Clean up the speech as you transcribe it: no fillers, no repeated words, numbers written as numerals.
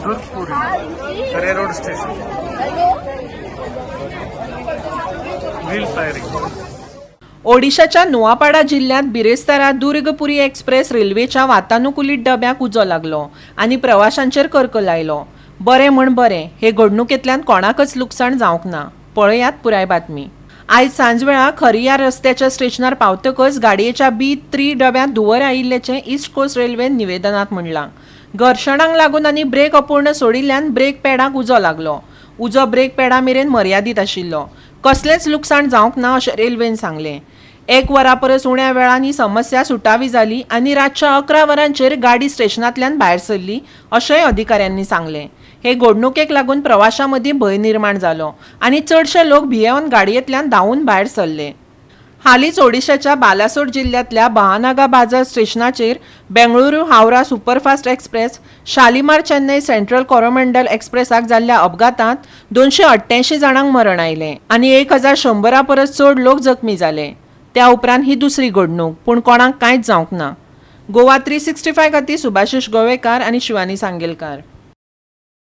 दुर्गपुरी खरे road station wheel firing. ओडिशाच्या नुआपाडा जिल्ह्यात बिरेस्तारा दुर्गपुरी एक्सप्रेस रेल्वेच्या वातानुकूलित डब्याक उजो लागलो आणि प्रवाशांचेर कर्क लायलो. बरें म्हण बरें, हे घडणुकेंतल्यान कोणाकच लुकसाण जावंक ना. पळयात पुराय बातमी. आयज सांजवेळा खरियार रस्त्याच्या स्टेशनार पावतकच गाडयेच्या B3 डब्यांत धुंवर आयिल्ल्याचें ईस्ट कोस्ट रेल्वेन निवेदनात म्हणलां. घर्शणाक लागून आनी ब्रेक अपूर्ण सोडिल्ल्यान ब्रेक पॅडाक उजो लागलो. उजो ब्रेक पॅडा मेरेन मर्यादीत आशिल्लो. कसलेंच लुकसाण जावंक ना अशें रेल्वेन सांगलें. 1 वरा परस उण्या वेळान ही समस्या सुटावी जाली आनी रातच्या 11 वरांचेर गाडी स्टेशनांतल्यान भायर सरली अशेंय अधिकाऱ्यांनी सांगलें. हे घडणुकेक लागून प्रवाशां मदीं भंय निर्माण जालो आनी चडशे लोक भियेवन गाडयेंतल्यान धांवून भायर सरले. हालींच ओडिशाच्या बालासोर जिल्ह्यातल्या महानागा बाजार स्टेशनाचेर Bengaluru Howrah superfast express, Shalimar Chennai central Coromandel एक्सप्रेसाक जाल्ल्या अपघातांत 288 जाणांक मरण आयलें आनी 1100 परस चड लोक जखमी जाले. त्या उपरांत ही दुसरी घडणूक, पूण कोणाक कांयच जावंक ना. गोवा 365 खातीर सुभाशीश गोवेकार आनी शिवानी सांगेलकार.